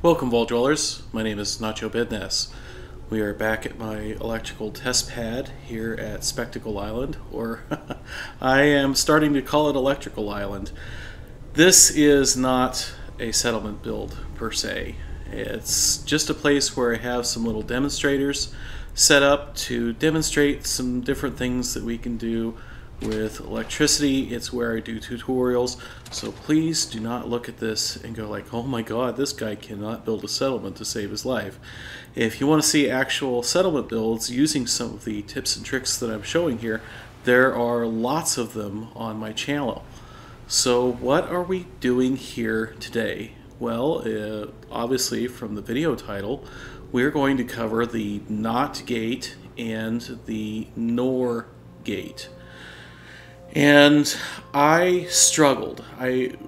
Welcome, Vault Dwellers. My name is Nacho Bidness. We are back at my electrical test pad here at Spectacle Island, or I am starting to call it Electrical Island. This is not a settlement build per se. It's just a place where I have some little demonstrators set up to demonstrate some different things that we can do with electricity. It's where I do tutorials, so please do not look at this and go like, oh my god, this guy cannot build a settlement to save his life. If you want to see actual settlement builds using some of the tips and tricks that I'm showing here, there are lots of them on my channel. So what are we doing here today? Well, obviously from the video title, we're going to cover the NOT gate and the NOR gate. And I struggled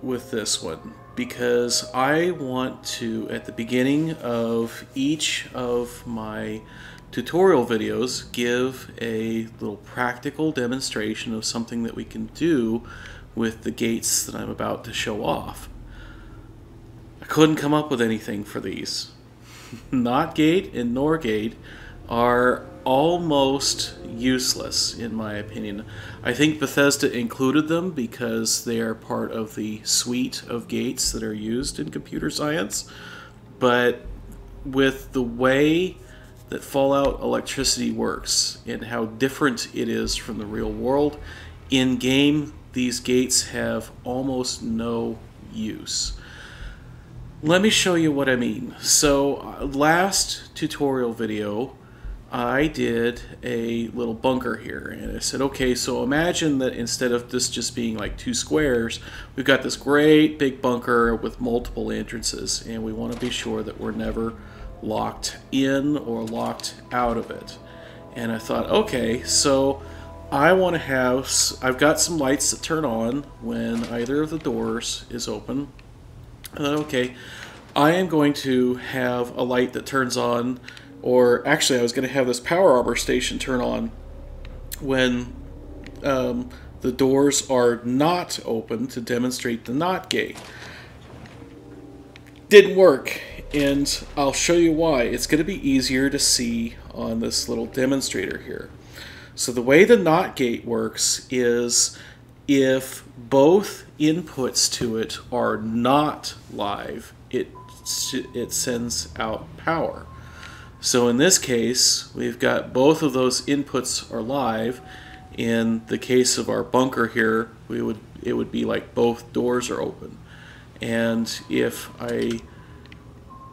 with this one because I want to, at the beginning of each of my tutorial videos, give a little practical demonstration of something that we can do with the gates that I'm about to show off. I couldn't come up with anything for these. NOT gate and NOR gate are almost useless in my opinion. I think Bethesda included them because they are part of the suite of gates that are used in computer science, but with the way that Fallout electricity works and how different it is from the real world, in game these gates have almost no use. Let me show you what I mean. So last tutorial video I did a little bunker here, and I said, okay, so imagine that instead of this just being like two squares, we've got this great big bunker with multiple entrances, and we want to be sure that we're never locked in or locked out of it. And I thought, okay, so I want to have, I've got some lights that turn on when either of the doors is open. And then, okay, I am going to have a light that turns on, or actually I was going to have this power armor station turn on when the doors are not open to demonstrate the NOT gate. Didn't work, and I'll show you why. It's going to be easier to see on this little demonstrator here. So the way the NOT gate works is if both inputs to it are not live, it sends out power. So in this case, we've got both of those inputs are live. In the case of our bunker here, it would be like both doors are open. And if I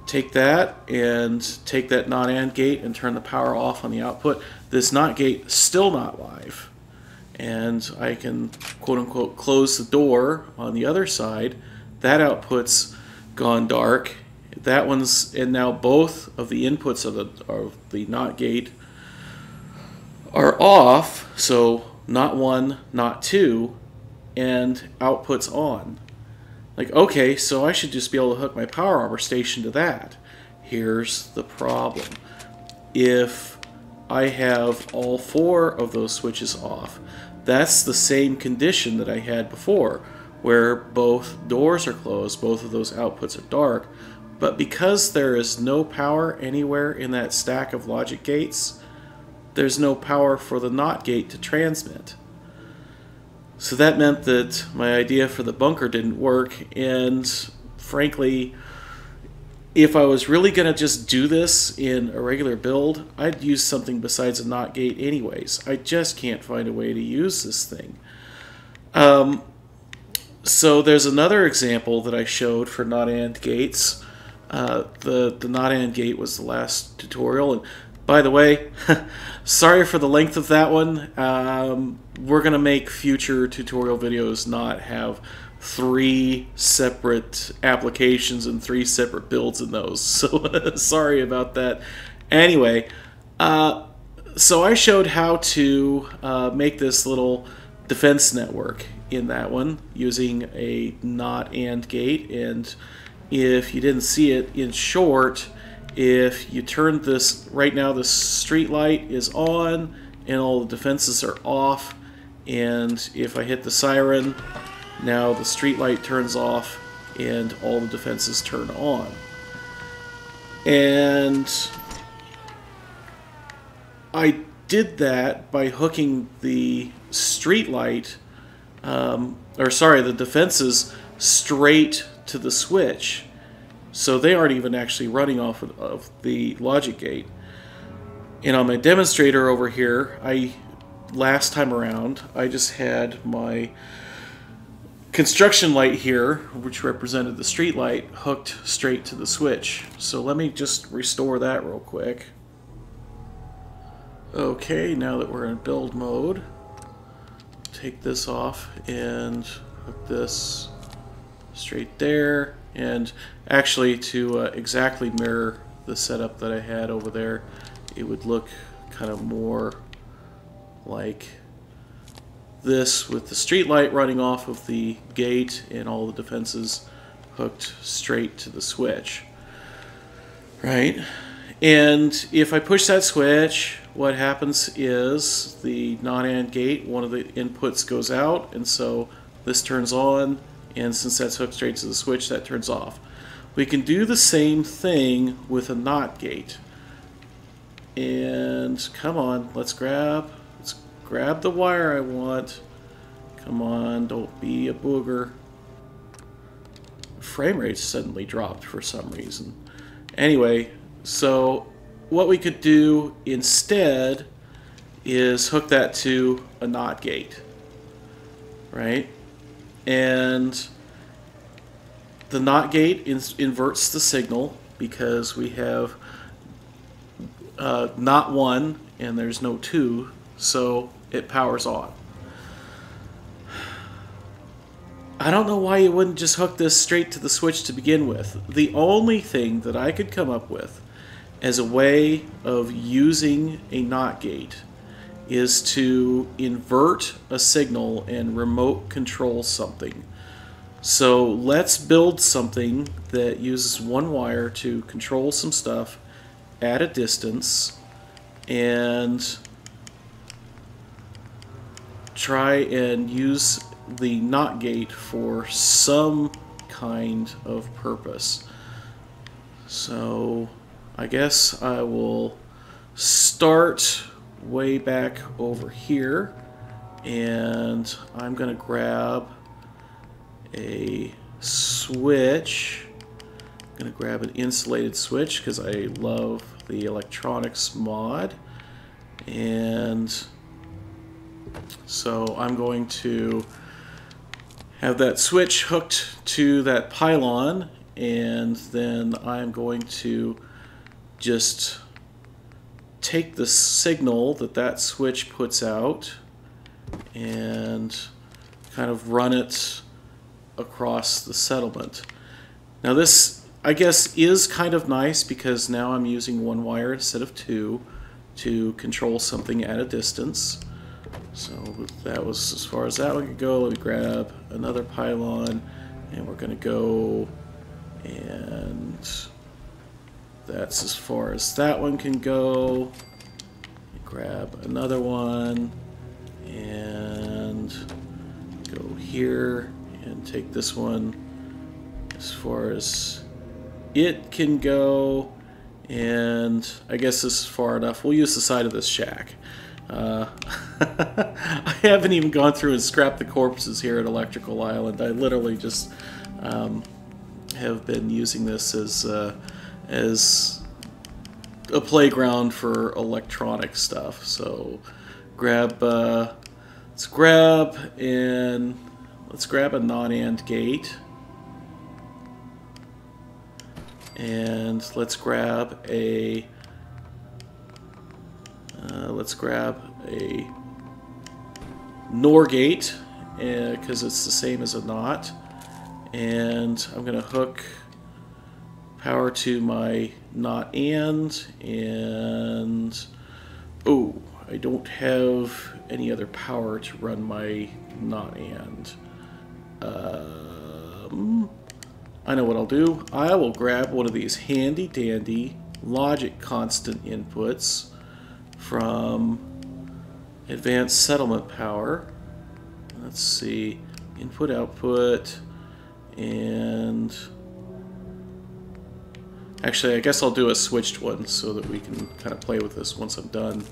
take that and take that NOT AND gate and turn the power off on the output, this NOT gate is still not live. And I can quote-unquote close the door on the other side. That output's gone dark. That one's, and now both of the inputs of the NOT gate are off, so NOT 1, NOT 2, and output's on. Like, okay, so I should just be able to hook my power armor station to that. Here's the problem. If I have all four of those switches off, that's the same condition that I had before, where both doors are closed, both of those outputs are dark. But because there is no power anywhere in that stack of logic gates, there's no power for the NOT gate to transmit. So that meant that my idea for the bunker didn't work, and frankly, if I was really going to just do this in a regular build, I'd use something besides a NOT gate anyways. I just can't find a way to use this thing. So there's another example that I showed for NOT AND gates. The NOT AND gate was the last tutorial, and by the way, sorry for the length of that one. We're going to make future tutorial videos not have 3 separate applications and 3 separate builds in those, so sorry about that. Anyway, so I showed how to make this little defense network in that one using a NOT AND gate, and if you didn't see it, in short, if you turn this, right now the street light is on and all the defenses are off, and if I hit the siren, now the street light turns off and all the defenses turn on. And I did that by hooking the street light, the defenses straight to the switch. So they aren't even actually running off of the logic gate. And on my demonstrator over here, last time around, I just had my construction light here, which represented the street light, hooked straight to the switch. So let me just restore that real quick. Okay, now that we're in build mode, take this off and hook this straight there. And actually, to exactly mirror the setup that I had over there, it would look kind of more like this, with the street light running off of the gate and all the defenses hooked straight to the switch. Right? And if I push that switch, what happens is the non-AND gate, one of the inputs goes out, and so this turns on, and since that's hooked straight to the switch, that turns off. We can do the same thing with a NOT gate. And come on, let's grab the wire I want. Come on, don't be a booger. Frame rate suddenly dropped for some reason. Anyway, so what we could do instead is hook that to a NOT gate, right? And the NOT gate inverts the signal because we have not 1 and there's no 2, so it powers on. I don't know why you wouldn't just hook this straight to the switch to begin with. The only thing that I could come up with as a way of using a NOT gate is to invert a signal and remote control something. So let's build something that uses one wire to control some stuff at a distance and try and use the NOT gate for some kind of purpose. So I guess I will start way back over here, and I'm going to grab a switch. I'm going to grab an insulated switch because I love the electronics mod. And so I'm going to have that switch hooked to that pylon, and then I'm going to just take the signal that that switch puts out and kind of run it across the settlement. Now this, I guess, is kind of nice because now I'm using one wire instead of two to control something at a distance. So that was as far as that one could go. Let me grab another pylon, and we're going to go, and that's as far as that one can go. Grab another one and go here and take this one as far as it can go, and I guess this is far enough. We'll use the side of this shack. I haven't even gone through and scrapped the corpses here at Electrical Island. I literally just have been using this as a playground for electronic stuff. So let's grab a non-AND gate, and let's grab a NOR gate because it's the same as a NOT, and I'm going to hook power to my NOT and oh, I don't have any other power to run my NOT and. I know what I'll do. I will grab one of these handy dandy logic constant inputs from Advanced Settlement Power. Let's see, input output, and Actually, I guess I'll do a switched one so that we can kind of play with this once I'm done.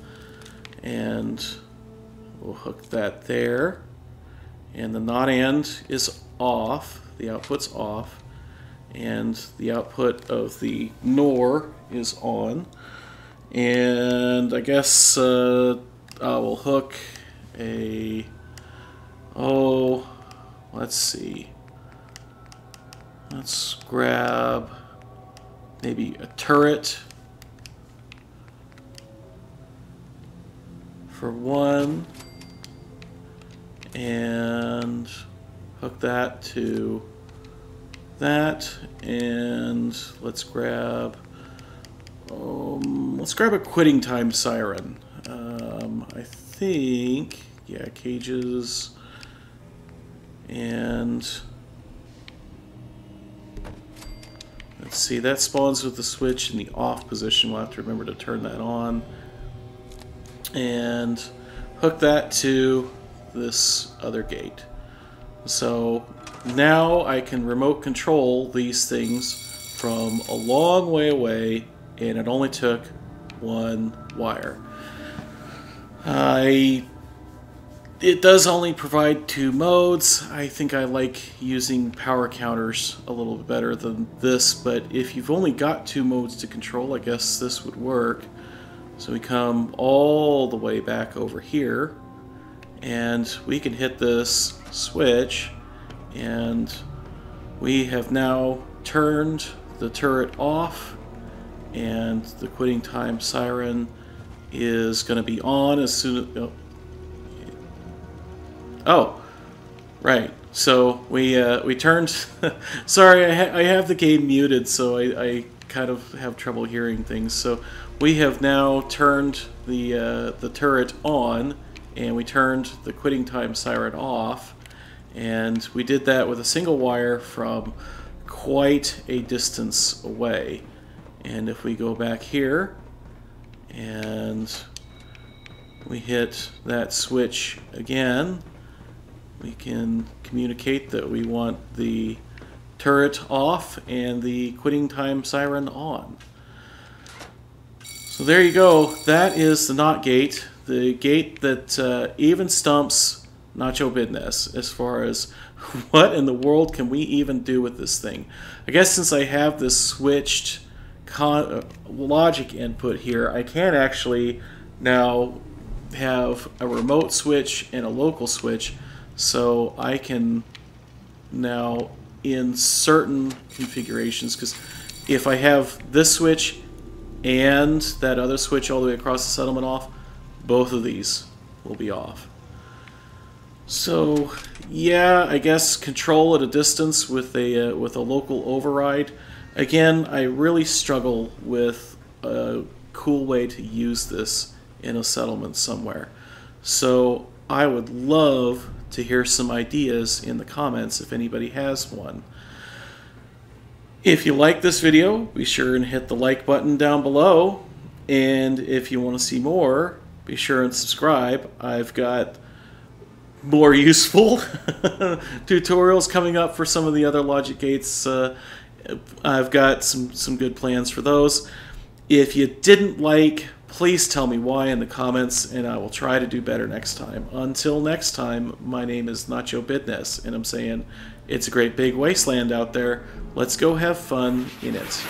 And we'll hook that there. And the not and is off. The output's off. And the output of the NOR is on. And I guess I will hook a... Oh, let's see. Let's grab maybe a turret for one, and hook that to that, and let's grab a quitting time siren. I think, yeah, cages, and let's see, that spawns with the switch in the off position. We'll have to remember to turn that on. And hook that to this other gate. So now I can remote control these things from a long way away, and it only took one wire. It does only provide 2 modes. I think I like using power counters a little bit better than this, but if you've only got 2 modes to control, I guess this would work. So we come all the way back over here, and we can hit this switch, and we have now turned the turret off, and the quitting time siren is going to be on as soon as... Oh, right. So we turned... Sorry, I have the game muted, so I kind of have trouble hearing things. So we have now turned the turret on, and we turned the quitting time siren off, and we did that with a single wire from quite a distance away. And if we go back here and we hit that switch again, we can communicate that we want the turret off and the quitting time siren on. So there you go. That is the NOT gate, the gate that even stumps Nacho Bidness as far as what in the world can we even do with this thing. I guess since I have this switched logic input here, I can actually now have a remote switch and a local switch, so I can now, in certain configurations, because if I have this switch and that other switch all the way across the settlement off, both of these will be off. So yeah, I guess control at a distance with a local override. Again, I really struggle with a cool way to use this in a settlement somewhere. So I would love to hear some ideas in the comments if anybody has one. If you like this video, be sure and hit the like button down below. And if you want to see more, be sure and subscribe. I've got more useful tutorials coming up for some of the other logic gates. I've got some good plans for those. If you didn't like, please tell me why in the comments, and I will try to do better next time. Until next time, my name is Nacho Bidness, and I'm saying it's a great big wasteland out there. Let's go have fun in it.